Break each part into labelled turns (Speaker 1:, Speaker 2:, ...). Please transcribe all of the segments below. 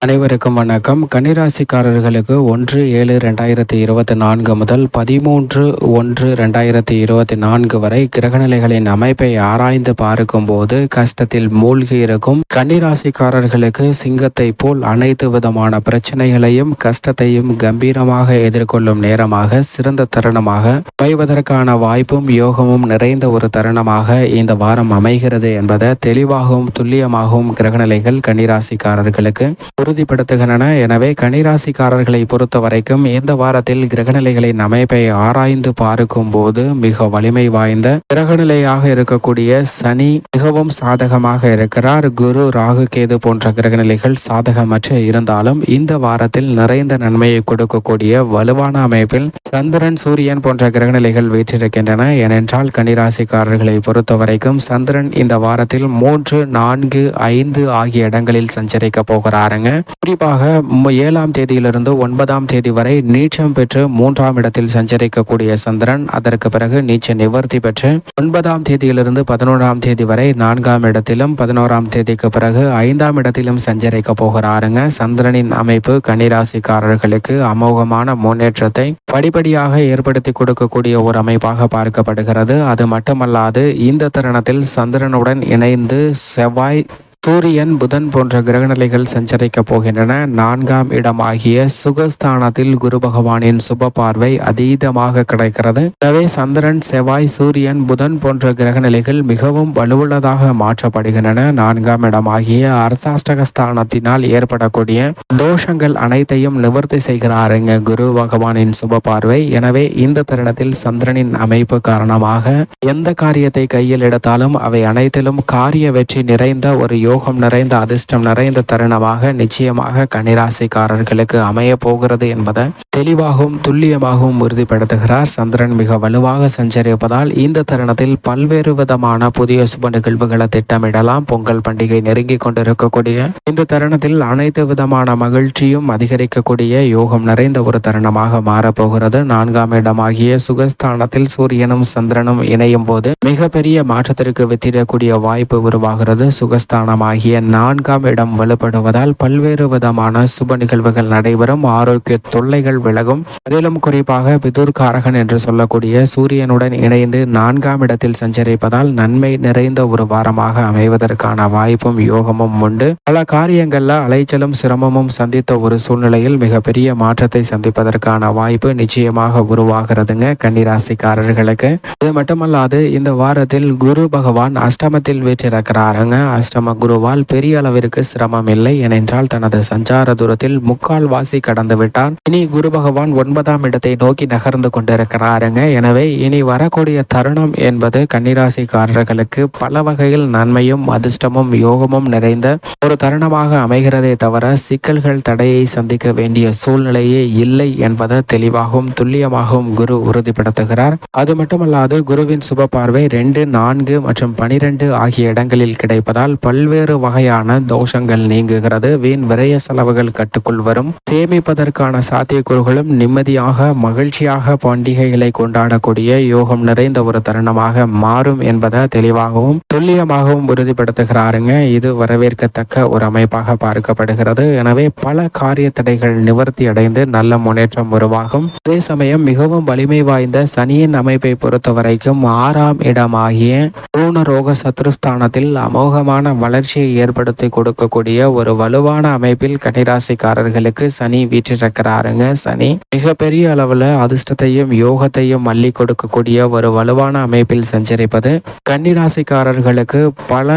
Speaker 1: அனைவருக்கும் வணக்கம். கன்னிராசிக்காரர்களுக்கு 1/7/2024 முதல் 13/1/2024 வரை கிரகநிலைகளின் அமைப்பை ஆராய்ந்து பார்க்கும்போது கஷ்டத்தில் மூழ்கி இருக்கும் கன்னிராசிக்காரர்களுக்கு சிங்கத்தை போல் அனைத்து விதமான பிரச்சனைகளையும் கஷ்டத்தையும் கம்பீரமாக எதிர்கொள்ளும் நேரமாக, சிறந்த தருணமாக அமைவதற்கான வாய்ப்பும் யோகமும் நிறைந்த ஒரு தருணமாக இந்த வாரம் அமைகிறது என்பதை தெளிவாகவும் துல்லியமாகவும் கிரகநிலைகள் கன்னிராசிக்காரர்களுக்கு உறுதிப்படுத்துகின்றன. எனவே கன்னிராசிக்காரர்களை பொறுத்த வரைக்கும் இந்த வாரத்தில் கிரகநிலைகளின் அமைப்பை ஆராய்ந்து பார்க்கும் போது மிக வலிமை வாய்ந்த கிரகநிலையாக இருக்கக்கூடிய சனி மிகவும் சாதகமாக இருக்கிறார். குரு, ராகு, கேது போன்ற கிரகநிலைகள் சாதகமற்ற இருந்தாலும் இந்த வாரத்தில் நிறைந்த நன்மையை கொடுக்கக்கூடிய வலுவான அமைப்பில் சந்திரன், சூரியன் போன்ற கிரகநிலைகள் வீற்றிருக்கின்றன. ஏனென்றால் கன்னிராசிக்காரர்களை பொறுத்த வரைக்கும் சந்திரன் இந்த வாரத்தில் 3, 4, 5 ஆகிய இடங்களில் சஞ்சரிக்க போகிறாருங்க. குறிப்பாக 7ஆம் தேதியிலிருந்து 9ஆம் தேதி வரை நீச்சம் பெற்று 3ஆம் இடத்தில் சஞ்சரிக்கக்கூடிய சந்திரன் அதற்கு பிறகு நீச்ச நிவர்த்தி பெற்று 9ஆம் தேதியிலிருந்து 11ஆம் தேதி வரை 4ஆம் இடத்திலும் 11ஆம் தேதிக்கு பிறகு 5ஆம் இடத்திலும் சஞ்சரிக்க போகிறாருங்க. சந்திரனின் அமைப்பு கன்னிராசிக்காரர்களுக்கு அமோகமான முன்னேற்றத்தை படிப்படியாக ஏற்படுத்தி கொடுக்கக்கூடிய ஒரு அமைப்பாக பார்க்கப்படுகிறது. அது மட்டுமல்லாது இந்த தருணத்தில் சந்திரனுடன் இணைந்து செவ்வாய், சூரியன், புதன் போன்ற கிரகநிலைகள் சஞ்சரிக்க போகின்றன. 4ஆம் இடமாகிய சுகஸ்தானத்தில் குரு பகவானின் சுப பார்வை அதீதமாக கிடைக்கிறது. எனவே சந்திரன், செவ்வாய், சூரியன், புதன் போன்ற கிரகநிலைகள் மிகவும் வலுவுள்ளதாக மாற்றப்படுகின்றன. 4ஆம் இடமாகிய அர்த்தாஷ்டகஸ்தானத்தினால் ஏற்படக்கூடிய தோஷங்கள் அனைத்தையும் நிவர்த்தி செய்கிறாருங்க குரு பகவானின் சுப பார்வை. எனவே இந்த தருணத்தில் சந்திரனின் அமைப்பு காரணமாக எந்த காரியத்தை கையில் எடுத்தாலும் அவை அனைத்திலும் காரிய வெற்றி நிறைந்த ஒரு யோகம் நிறைந்த அதிர்ஷ்டம் நிறைந்த தருணமாக நிச்சயமாக கன்னிராசிக்காரர்களுக்கு அமைய போகிறது என்பதை தெளிவாகவும் துல்லியமாகவும் உறுதிப்படுத்துகிறார். சந்திரன் மிக வலுவாக சஞ்சரிப்பதால் இந்த தருணத்தில் பல்வேறு விதமான புதிய சுப நிகழ்வுகளை திட்டமிடலாம். பொங்கல் பண்டிகை நெருங்கி கொண்டிருக்கக்கூடிய இந்த தருணத்தில் அனைத்து விதமான மகிழ்ச்சியும் அதிகரிக்கக்கூடிய யோகம் நிறைந்த ஒரு தருணமாக மாறப்போகிறது. 4ஆம் இடமாகிய சுகஸ்தானத்தில் சூரியனும் சந்திரனும் இணையும் போது மிகப்பெரிய மாற்றத்திற்கு வித்திடக்கூடிய வாய்ப்பு உருவாகிறது. சுகஸ்தானம் ஆகிய 4ஆம் இடம் வலுப்படுவதால் பல்வேறு விதமான சுப நிகழ்வுகள் நடைபெறும். ஆரோக்கிய தொல்லைகள் விலகும். அதிலும் குறிப்பாக பிதுர்காரகன் என்று சொல்லக்கூடிய சூரியனுடன் இணைந்து 4ஆம் இடத்தில் சஞ்சரிப்பதால் நன்மை நிறைந்த ஒரு வாரமாக அமைவதற்கான வாய்ப்பும் யோகமும் உண்டு. பல காரியங்கள்ல அலைச்சலும் சிரமமும் சந்தித்த ஒரு சூழ்நிலையில் மிகப்பெரிய மாற்றத்தை சந்திப்பதற்கான வாய்ப்பு நிச்சயமாக உருவாகிறதுங்க கன்னிராசிக்காரர்களுக்கு. இது மட்டுமல்லாது இந்த வாரத்தில் குரு பகவான் அஷ்டமத்தில் வீற்றிருக்கிறாருங்க. அஷ்டம குருவால் பெரிய அளவிற்கு சிரமம் இல்லை. ஏனென்றால் தனது சஞ்சார தூரத்தில் 3/4 வாசி கடந்து விட்டான். இனி குரு பகவான் 9ஆம் இடத்தை நோக்கி நகர்ந்து கொண்டிருக்கிறாருங்க. எனவே இனி வரக்கூடிய தருணம் என்பது கன்னிராசிக்காரர்களுக்கு பல வகையில் நன்மையும் அதிர்ஷ்டமும் யோகமும் நிறைந்த ஒரு தருணமாக அமைகிறதே தவிர சிக்கல்கள் தடையை சந்திக்க வேண்டிய சூழ்நிலையே இல்லை என்பதை தெளிவாகவும் துல்லியமாகவும் குரு உறுதிப்படுத்துகிறார். அது மட்டுமல்லாது குருவின் சுப பார்வை 2, 4 மற்றும் 12 ஆகிய இடங்களில் கிடைப்பதால் பல்வேறு வகையான தோஷங்கள் நீங்குகிறது. வீண் விரய செலவுகள் கட்டுக்குள் வரும். சேமிப்பதற்கான சாத்தியக்கூறுகளும் நிம்மதியாக மகிழ்ச்சியாக பண்டிகைகளை கொண்டாடக்கூடிய யோகம் நிறைந்த ஒரு தருணமாக மாறும் என்பதை தெளிவாகவும் துல்லியமாகவும் உறுதிப்படுத்துகிறாருங்க. இது வரவேற்கத்தக்க ஒரு அமைப்பாக பார்க்கப்படுகிறது. எனவே பல காரிய தடைகள் நிவர்த்தி அடைந்து நல்ல முன்னேற்றம் உருவாகும். அதே சமயம் மிகவும் வலிமை வாய்ந்த சனியின் அமைப்பை பொறுத்த வரைக்கும் 6ஆம் இடமாகிய பூர்ணரோக சத்ருஸ்தானத்தில் அமோகமான வளர்ச்சியை ஏற்படுத்தி கொடுக்கக்கூடிய ஒரு வலுவான அமைப்பில் கன்னிராசிக்காரர்களுக்கு சனி வீற்றிருக்கிறாருங்க. சனி மிகப்பெரிய அளவுல அதிர்ஷ்டத்தையும் யோகத்தையும் அள்ளி கொடுக்கக்கூடிய ஒரு வலுவான அமைப்பில் சஞ்சரிப்பது கன்னிராசிக்காரர்களுக்கு பல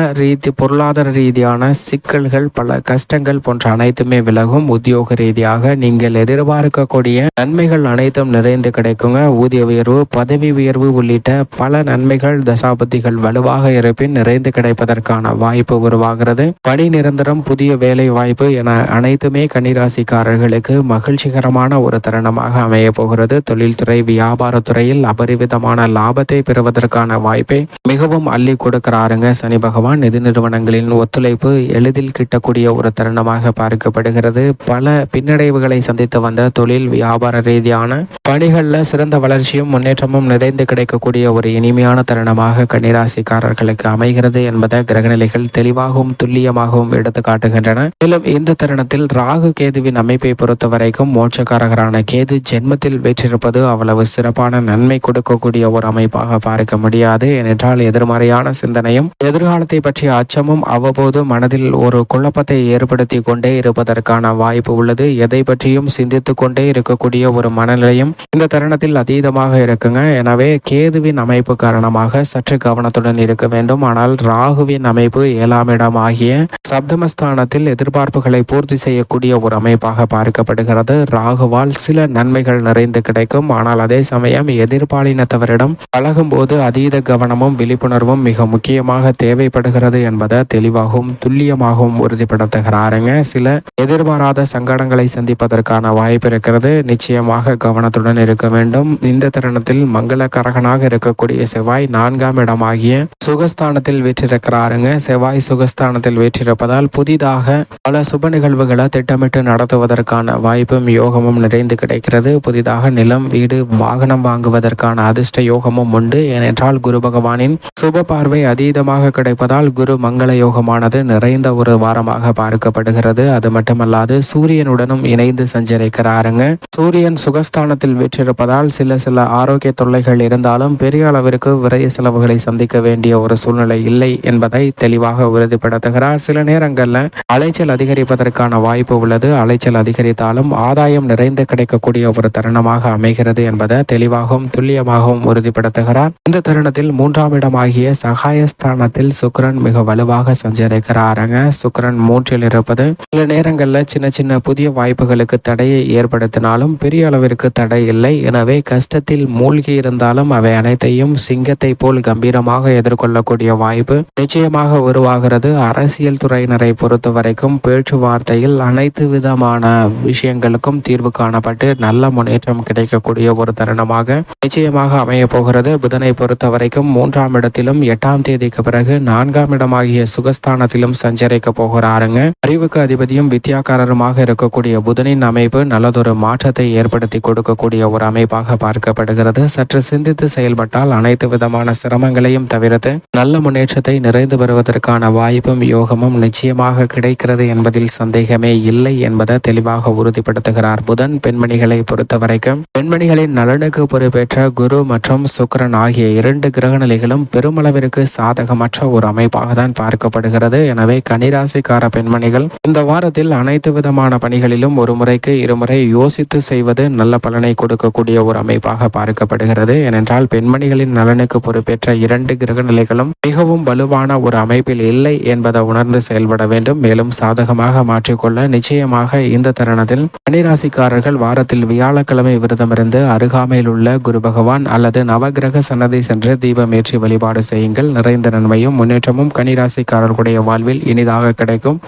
Speaker 1: பொருளாதார ரீதியான சிக்கல்கள், பல கஷ்டங்கள் போன்ற அனைத்துமே விலகும். உத்தியோக ரீதியாக நீங்கள் எதிர்பார்க்கக்கூடிய நன்மைகள் அனைத்தும் நிறைந்து கிடைக்குங்க. ஊதிய உயர்வு, பதவி உயர்வு உள்ளிட்ட பல நன்மைகள் தசாபதிகள் வலுவாக இருப்பின் நிறைந்து கிடைப்பதற்கான வாய்ப்பு உருவாகிறது. பணி நிரந்தரம், புதிய வேலை வாய்ப்பு என அனைத்துமே கன்னிராசிக்காரர்களுக்கு மகிழ்ச்சிகரமான ஒரு தருணமாக அமைய போகிறது. தொழில்துறை, வியாபாரத்துறையில் அபரிவிதமான லாபத்தை பெறுவதற்கான வாய்ப்பை மிகவும் அள்ளி கொடுக்கிறாருங்க சனி பகவான். நிதி நிறுவனங்களின் ஒத்துழைப்பு எளிதில் கிட்டக்கூடிய ஒரு தருணமாக பார்க்கப்படுகிறது. பல பின்னடைவுகளை சந்தித்து வந்த தொழில் வியாபார ரீதியான பணிகளில் சிறந்த வளர்ச்சியும் முன்னேற்றமும் நிறைந்து கிடைக்கக்கூடிய ஒரு இனிமையான தருணமாக கன்னிராசிக்காரர்களுக்கு அமைகிறது என்பதை கிரகநிலைகள் தெளிவாக தெளிவாகவும் துல்லியமாகவும் எடுத்து காட்டுகின்றன. மேலும் இந்த தருணத்தில் ராகு கேதுவின் அமைப்பை பொறுத்த வரைக்கும் மோட்சக்காரகரான கேது ஜென்மத்தில் வெற்றிருப்பது அவ்வளவு சிறப்பான நன்மை கொடுக்கக்கூடிய ஒரு அமைப்பாக பார்க்க முடியாது. ஏனென்றால் எதிர்மறையான சிந்தனையும் எதிர்காலத்தை பற்றிய அச்சமும் அவ்வப்போது மனதில் ஒரு குழப்பத்தை ஏற்படுத்தி கொண்டே இருப்பதற்கான வாய்ப்பு உள்ளது. எதை பற்றியும் சிந்தித்து கொண்டே இருக்கக்கூடிய ஒரு மனநிலையும் இந்த தருணத்தில் அதீதமாக இருக்குங்க. எனவே கேதுவின் அமைப்பு காரணமாக சற்று கவனத்துடன் இருக்க வேண்டும். ஆனால் ராகுவின் அமைப்பு 7ஆம் இடம் ஆகிய சப்தமஸ்தானத்தில் எதிர்பார்ப்புகளை பூர்த்தி செய்யக்கூடிய ஒரு அமைப்பாக பார்க்கப்படுகிறது. ராகுவால் சில நன்மைகள் நிறைந்து கிடைக்கும். ஆனால் அதே சமயம் எதிர்பாலினத்தவரிடம் பழகும் போது அதீத கவனமும் விழிப்புணர்வும் மிக முக்கியமாக தேவைப்படுகிறது என்பதை தெளிவாகவும் துல்லியமாகவும் உறுதிப்படுத்துகிறாருங்க. சில எதிர்பாராத சங்கடங்களை சந்திப்பதற்கான வாய்ப்பு இருக்கிறது. நிச்சயமாக கவனத்துடன் இருக்க வேண்டும். இந்த தருணத்தில் மங்களகரகனாக இருக்கக்கூடிய செவ்வாய் 4ஆம் இடமாகிய சுகஸ்தானத்தில் வீற்றிருக்கிறாருங்க. செவ்வாய் சுகஸ்தானத்தில் வீற்றிருப்பதால் புதிதாக பல சுப நிகழ்வுகளை திட்டமிட்டு நடத்துவதற்கான வாய்ப்பும் யோகமும் நிறைந்து கிடைக்கிறது. புதிதாக நிலம், வீடு, வாகனம் வாங்குவதற்கான அதிர்ஷ்ட யோகமும் உண்டு. ஏனென்றால் குரு பகவானின் சுப பார்வை அதீதமாக கிடைப்பதால் குரு மங்கள யோகமானது நிறைந்த ஒரு வாரமாக பார்க்கப்படுகிறது. அது மட்டுமல்லாது சூரியனுடனும் இணைந்து சஞ்சரிக்கிறாருங்க. சூரியன் சுகஸ்தானத்தில் வீற்றிருப்பதால் சில ஆரோக்கிய தொல்லைகள் இருந்தாலும் பெரிய அளவிற்கு விரைய செலவுகளை சந்திக்க வேண்டிய ஒரு சூழ்நிலை இல்லை என்பதை தெளிவாக உறுதிப்படுத்துகிறார். சில நேரங்களில் அலைச்சல் அதிகரிப்பதற்கான வாய்ப்பு உள்ளது. அலைச்சல் அதிகரித்தாலும் ஆதாயம் நிறைந்து கிடைக்கக்கூடிய ஒரு தருணமாக அமைகிறது என்பதை தெளிவாகவும் துல்லியமாகவும் உறுதிப்படுத்துகிறார். இந்த தருணத்தில் 3ஆம் இடமாகிய சகாயஸ்தானத்தில் சுக்கிரன் மிக வலுவாக சஞ்சரிக்கிறாருங்க. சுக்கிரன் 3இல் இருப்பது சில நேரங்களில் சின்ன சின்ன புதிய வாய்ப்புகளுக்கு தடையை ஏற்படுத்தினாலும் பெரிய அளவிற்கு தடை இல்லை. எனவே கஷ்டத்தில் மூழ்கி இருந்தாலும் அவை அனைத்தையும் சிங்கத்தை போல் கம்பீரமாக எதிர்கொள்ளக்கூடிய வாய்ப்பு நிச்சயமாக உருவாகிறது. அரசியல் துறையினரை பொறுத்த வரைக்கும் பேச்சுவார்த்தையில் அனைத்து விதமான விஷயங்களுக்கும் தீர்வு காணப்பட்டு நல்ல முன்னேற்றம் கிடைக்கக்கூடிய ஒரு தருணமாக நிச்சயமாக அமைய போகிறது. புதனை பொறுத்த வரைக்கும் 3ஆம் இடத்திலும் 8ஆம் தேதிக்கு பிறகு 4ஆம் இடமாகிய சுகஸ்தானத்திலும் சஞ்சரிக்க போகிறாருங்க. அறிவுக்கு அதிபதியும் வித்யாக்காரருமாக இருக்கக்கூடிய புதனின் அமைப்பு நல்லதொரு மாற்றத்தை ஏற்படுத்தி கொடுக்கக்கூடிய ஒரு அமைப்பாக பார்க்கப்படுகிறது. சற்று சிந்தித்து செயல்பட்டால் அனைத்து விதமான சிரமங்களையும் தவிர்த்து நல்ல முன்னேற்றத்தை நிறைந்து வருவதற்கான வாய்ப்பும் யோகமும் நிச்சயமாக கிடைக்கிறது என்பதில் சந்தேகமே இல்லை என்பதை தெளிவாக உறுதிப்படுத்துகிறார் புதன். பெண்மணிகளை பொறுத்த வரைக்கும் பெண்மணிகளின் நலனுக்கு பொறுப்பேற்ற குரு மற்றும் சுக்கிரன் ஆகிய 2 கிரகநிலைகளும் பெருமளவிற்கு சாதகமற்ற ஒரு அமைப்பாக தான் பார்க்கப்படுகிறது. எனவே கன்னிராசிக்கார பெண்மணிகள் இந்த வாரத்தில் அனைத்து விதமான பணிகளிலும் ஒரு முறைக்கு இருமுறை யோசித்து செய்வது நல்ல பலனை கொடுக்கக்கூடிய ஒரு அமைப்பாக பார்க்கப்படுகிறது. ஏனென்றால் பெண்மணிகளின் நலனுக்கு பொறுப்பேற்ற 2 கிரக நிலைகளும் மிகவும் வலுவான ஒரு அமைப்பில் இல்லை என்பதை உணர்ந்து செயல்பட வேண்டும். மேலும் சாதகமாக மாற்றிக்கொள்ள நிச்சயமாக இந்த தருணத்தில் கன்னிராசிக்காரர்கள் வாரத்தில் வியாழக்கிழமை விரதமிருந்து அருகாமையில் உள்ள குரு பகவான் அல்லது நவகிரக சன்னதி சென்று தீபமேற்றி வழிபாடு செய்யுங்கள். நிறைந்த நன்மையும் முன்னேற்றமும் கன்னிராசிக்காரர்களுடைய வாழ்வில் இனிதாக கிடைக்கும்.